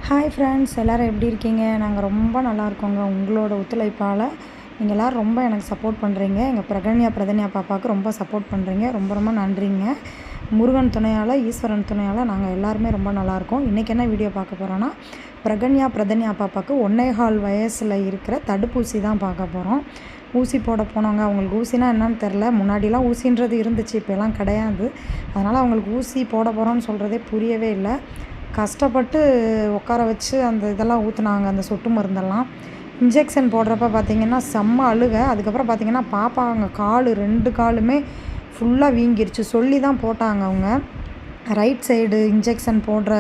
Hi friends, எல்லோரும் எப்படி இருக்கீங்க? நாங்கள் ரொம்ப நல்லா இருக்கோங்க. உங்களோட ஒத்துழைப்பால் நீங்கள் எல்லோரும் ரொம்ப எனக்கு சப்போர்ட் பண்ணுறீங்க. எங்கள் பிரதன்யா பாப்பாவுக்கு ரொம்ப சப்போர்ட் பண்ணுறீங்க. ரொம்ப ரொம்ப நன்றிங்க. முருகன் துணையால், ஈஸ்வரன் துணையால் நாங்கள் எல்லாருமே ரொம்ப நல்லாயிருக்கோம். இன்றைக்கி என்ன வீடியோ பார்க்க போகிறோன்னா, பிரதன்யா பாப்பாவுக்கு 1.25 வயசில் இருக்கிற தடுப்பூசி தான் பார்க்க போகிறோம். ஊசி போட போனவங்க. அவங்களுக்கு ஊசினா என்னன்னு தெரில. முன்னாடிலாம் ஊசின்றது இருந்துச்சு, இப்போலாம் கிடையாது. அதனால் அவங்களுக்கு ஊசி போட போகிறோன்னு சொல்கிறதே புரியவே இல்லை. கஷ்டப்பட்டு உட்கார வச்சு அந்த இதெல்லாம் ஊற்றுனாங்க, அந்த சொட்டு மருந்தெல்லாம். இன்ஜெக்ஷன் போடுறப்ப பார்த்திங்கன்னா செம்ம அழுக. அதுக்கப்புறம் பார்த்திங்கன்னா பாப்பாங்க கால் 2 காலுமே ஃபுல்லாக வீங்கிருச்சு. சொல்லி தான் போட்டாங்க அவங்க. ரைட் சைடு இன்ஜெக்ஷன் போடுற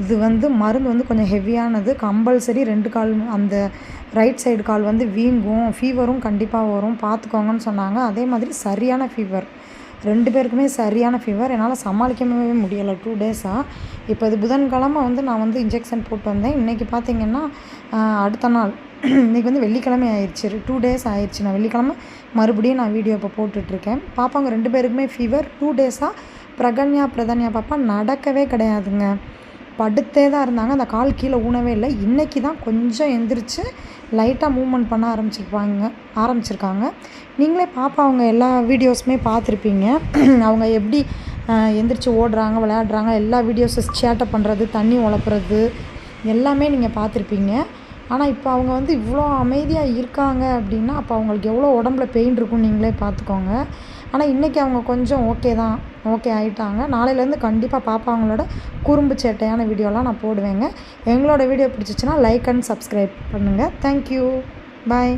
இது மருந்து கொஞ்சம் ஹெவியானது. கம்பல்சரி 2 கால் அந்த ரைட் சைடு கால் வீங்கும். ஃபீவரும் கண்டிப்பாக வரும், பார்த்துக்கோங்கன்னு சொன்னாங்க. அதே மாதிரி சரியான ஃபீவர், 2 பேருக்குமே சரியான ஃபீவர். என்னால் சமாளிக்கவே முடியலை 2 டேஸாக. இப்போ இது புதன்கிழமை நான் இன்ஜெக்ஷன் போட்டு வந்தேன். இன்றைக்கி பார்த்திங்கன்னா அடுத்த நாள் இன்றைக்கி வெள்ளிக்கிழமை ஆயிடுச்சு. 2 டேஸ் ஆயிடுச்சு. நான் வெள்ளிக்கிழமை மறுபடியும் நான் வீடியோ இப்போ போட்டுட்ருக்கேன். பாப்பாங்க 2 பேருக்குமே ஃபீவர். 2 டேஸாக பிரதன்யா பாப்பா நடக்கவே கிடையாதுங்க. படுத்தே தான் இருந்தாங்க. அந்த கால் கீழே ஊனவே இல்லை. இன்றைக்கி தான் கொஞ்சம் எந்திரிச்சு லைட்டாக மூவ்மெண்ட் பண்ண ஆரம்பிச்சிருக்காங்க. நீங்களே பாப்பா அவங்க எல்லா வீடியோஸுமே பார்த்துருப்பீங்க. அவங்க எப்படி எந்திரிச்சு ஓடுறாங்க, விளையாடுறாங்க, எல்லா வீடியோஸு சேட்டை பண்ணுறது, தண்ணி உழப்புறது எல்லாமே நீங்கள் பார்த்துருப்பீங்க. ஆனால் இப்போ அவங்க இவ்வளோ அமைதியாக இருக்காங்க அப்படின்னா, அப்போ அவங்களுக்கு எவ்வளோ உடம்புல பெயின் இருக்குன்னு நீங்களே பார்த்துக்கோங்க. ஆனால் இன்றைக்கி அவங்க கொஞ்சம் ஓகே ஆகிட்டாங்க. நாளையிலேருந்து கண்டிப்பாக பாப்பா அவங்களோட குறும்பு சேட்டையான வீடியோலாம் நான் போடுவேங்க. எங்களோட வீடியோ பிடிச்சிச்சின்னா லைக் அண்ட் சப்ஸ்கிரைப் பண்ணுங்கள். தேங்க்யூ, பாய்.